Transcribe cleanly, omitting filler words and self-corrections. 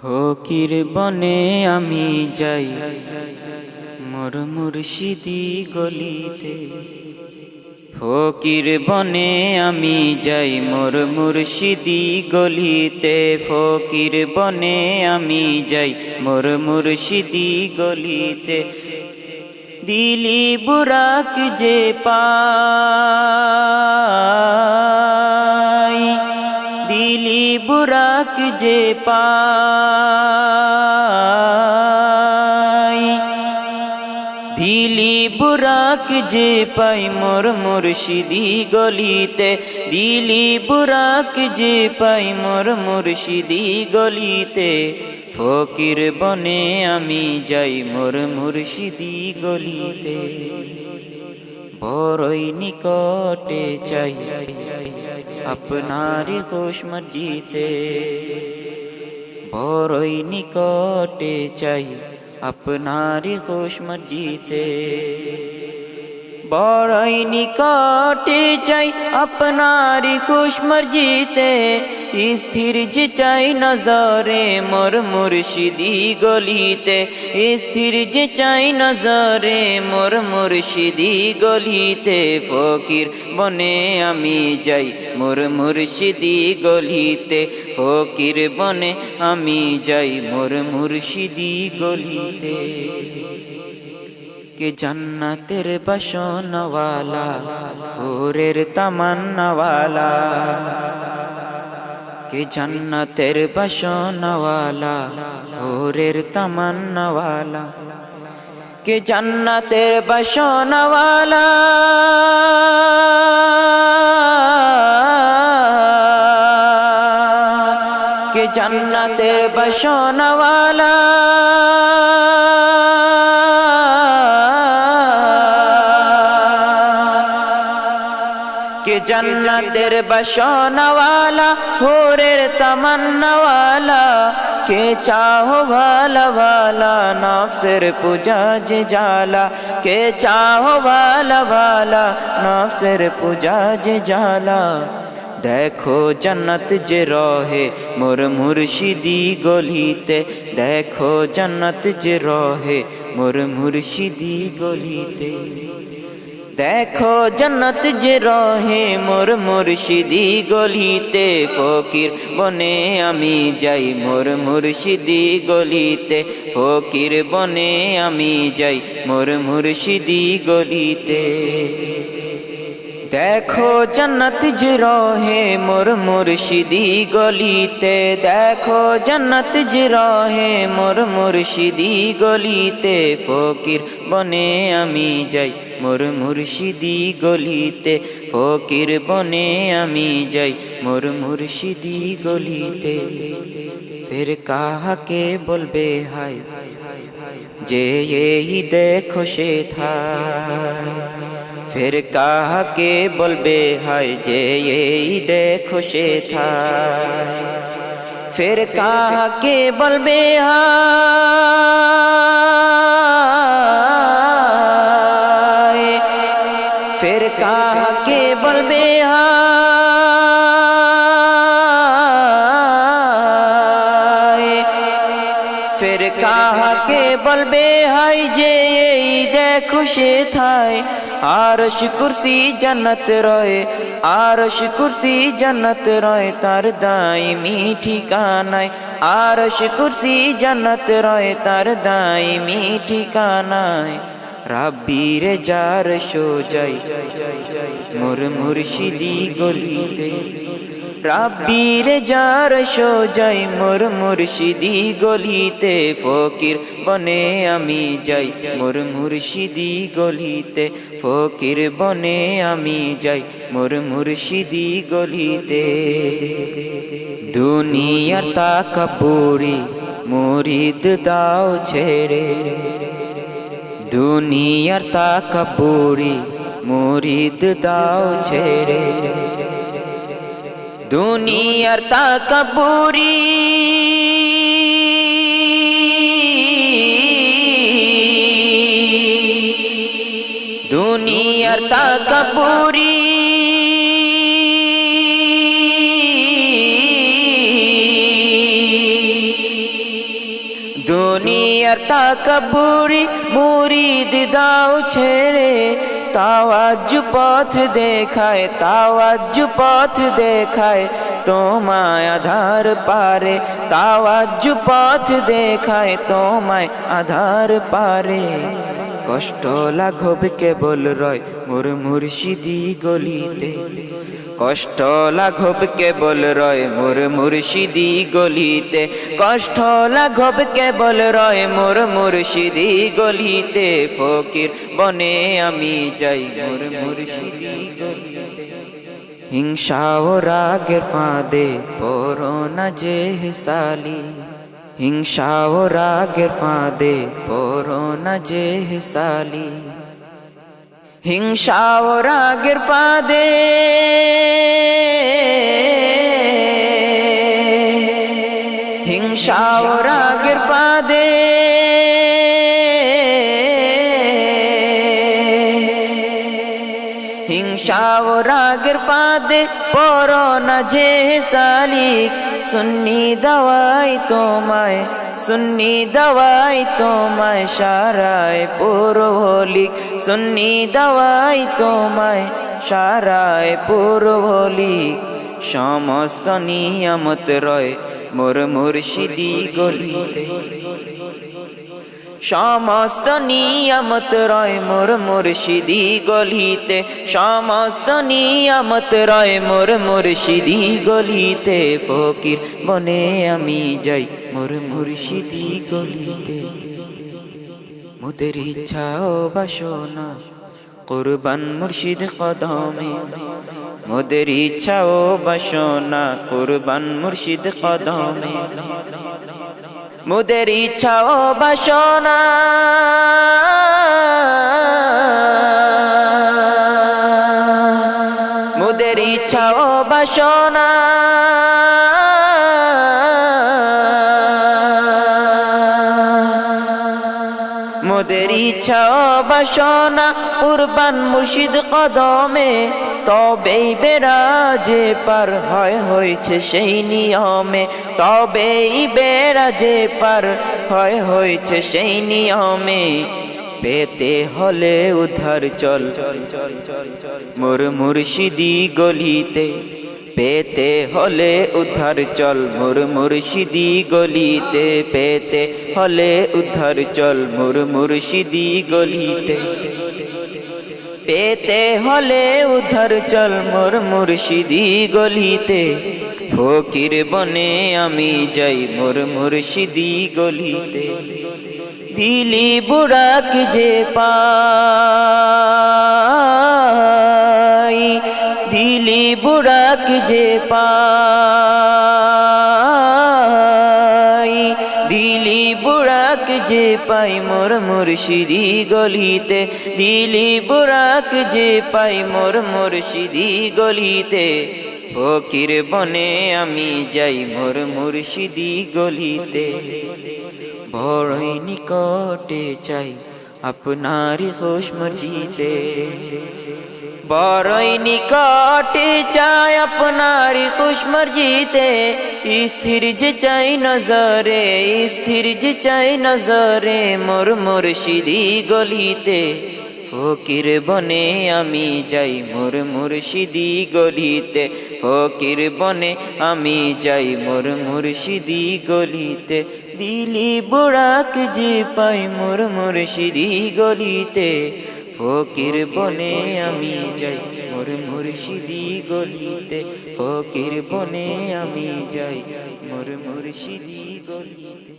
ফকির বনে আমি যাই মোর মুর্শিদি গলিতে। ফকির বনে আমি যাই মোর মুর্শিদি গলিতে। ফকির বনে আমি যাই মোর মুর্শিদি গলিতে। দিলি বুরাক যে পাই, দিলি বুরাক যে পাই, দিলি বুরাক যে পাই মোর মুর্শিদি গলিতে। দিলি বুরাক যে পাই মোর মুর্শিদি গলিতে। ফকির বনে আমি যাই মোর মুর্শিদি গলিতে। বড়ই নিকটে চাই আপনারি খুশ মর্জিতে। বড়ই নিকটে চাই আপনারি খুশ মর্জিতে। বড়ই নিকটে চাই আপনারি খুশ মর্জিতে। স্থির যে চাই নজরে মোর মুর্শিদি গলিতে। স্থির যে চাই নজরে মোর মুর্শিদি গলিতে। ফকির বনে আমি যাই মোর মুর্শিদি গলিতে। ফকির বনে আমি যাই মোর মুর্শিদি গলিতে। কে জান্নাতের বাসনওয়ালা ওরের তামান্নাওয়ালা। কে জান্নাতের বাসনওয়ালা ওরের তামান্নাওয়ালা। কে জান্নাতের বাসনওয়ালা, কে জান্নাতের বাসনওয়ালা। কে জান্নাতের বাসনওয়ালা হোরের তামান্নাওয়ালা। কে চাहो ভালা ভালা নফসের পূজা যে জালা। কে চাहो ভালা ভালা নফসের পূজা যে জালা। দেখো জান্নাত যে রহে মোর মুর্শিদি গলিতে। দেখো জান্নাত যে রহে মোর মুর্শিদি গলিতে। দেখো জান্নাত যে রহে মোর মুর্শিদি গলিতে। ফকির বনে আমি যাই মোর মুর্শিদি গলিতে। ফকির বনে আমি যাই মোর মুর্শিদি গলিতে। দেখো জান্নাত যে রহে মোর মুর্শিদি গলিতে। দেখো জান্নাত যে রহে মোর মুর্শিদি গলিতে। ফকির বনে আমি যাই মোর মুর্শিদি গলিতে। ফকির বনে আমি যাই মোর মুর্শিদি গলিতে। ফির কাহাকে বলবে হায় যে এই দেখো সে থা। फिर कहा के बोलबे हाय जे यही देखो से था। फिर कहा के बोलबे हाय, फिर कहा के बोलबे हाय। फिर कहा के बोलबे हाय जे यही देखो से थाय। आरश कुर्सी जन्नत रोए, आरश कुर्सी जन्नत रोए तार दाईमी ठिकानाय। आरश कुर्सी जन्नत रोए तार दाईमी ठिकानाय। रब्बी रे जार शो जाई मोर मुर्शिदी गलिते। रब्बी रे जार शो जाई मोर मुर्शिदी गलिते। फकीर बने आमी जाई मोर मुर्शिदी गलिते। फकीर बने आमी जाई मोर मुर्शिदी गलिते। दुनियार ताकाबुरी मुरीद दाओ छेड़े। दुनियार ताकाबुरी मुरीद दाओ छेड़े। दुनियार ताकाबुरी दुनियार ताकाबुरी দুনিয়ার তাকাব্বুরি মুরিদ দাও ছেড়ে তাওয়াজ্জু পথ দেখায় তাওয়াজ্জু পথ দেখায় তোমায় আধার পারে তাওয়াজ্জু পথ দেখায় তোমায় আধার পারে কষ্ট লাঘব কেবল রয় মোর মুর্শিদি গলিতে কষ্ট লাঘব কেবল রয় মোর মুর্শিদি গলিতে কষ্ট লাঘব কেবল রয় মোর মুর্শিদি গলিতে ফকির বনে আমি যাই মোর মুর্শিদি গলিতে হিংসা ও রাগের ফাঁদে পড়ো না যে সালি হিংসা ও রাগের ফাঁদে পড়ো না যে সালি হিংসা ও রাগের ফাঁদে হিংসা ও রাগের ফাঁদে হিংসা ও রাগের ফাঁদে পড়ো না যে সালিক সুন্নি দাওয়াই তোমায় সুন্নি দাওয়াই তোমায় সারায় পুরোলিক সুন্নি দাওয়াই তোমায় সারায় পুরোলিক সমস্ত নিয়ামত রয় মোর মুর্শিদি গলিতে সমস্ত নিয়ামত রয় মোর মুর্শিদি গলিতে সমস্ত নিয়ামত রয় মোর মুর্শিদি গলিতে ফকির বনে আমি যাই মোর মুর্শিদি গলিতে মোদের ইচ্ছা ও বাসনা কুরবান মুর্শিদ কদমে মোদের ইচ্ছা ও বাসনা কুরবান মুর্শিদ কদমে মোদের ইচ্ছা ও বাসনা মোদের ইচ্ছা ও বাসনা মোদের ইচ্ছা ও বাসনা কুরবান মুর্শিদ কদমে তবেই বেরাজে পার হয় হয়েছে সেই নিয়মে তবেই বেরাজে পার হয় হয়েছে সেই নিয়মে পেতে হলে উদ্ধার চল মোর মুর্শিদি গলিতে পেতে হলে উদ্ধার চল মোর মুর্শিদি গলিতে পেতে হলে উদ্ধার চল মোর মুর্শিদি গলিতে পেতে হলে উদ্ধার চল মোর মুর্শিদি গলিতে ফকির বনে আমি যাই মোর মুর্শিদি গলিতে দিলি বুড়াক যে পাই দিলি বুড়াক যে পাই দিলি বুড়াক যে পাই মোর মুর্শিদি গলিতে দিলি বুড়াক যে পাই মোর মুর্শিদি গলিতে ফকির বনে আমি যাই মোর মুর্শিদি গলিতে বড়ই নিকটে চাই আপনারি খুশ মর্জিতে বড়ই নিকটে চাই আপনারি খুশ মর্জিতে স্থির যে চাই নজরে স্থির যে চাই নজরে মোর মুর্শিদি গলিতে ফকির বনে আমি যাই মোর মুর্শিদি গলিতে ফকির বনে আমি যাই মোর মুর্শিদি গলিতে দিলি বুড়াক যে পাই মোর মুর্শিদি গলিতে ফকির বনে আমি যাই মোর মুর্শিদি গলিতে ফকির বনে আমি যাই মোর মুর্শিদি গলিতে।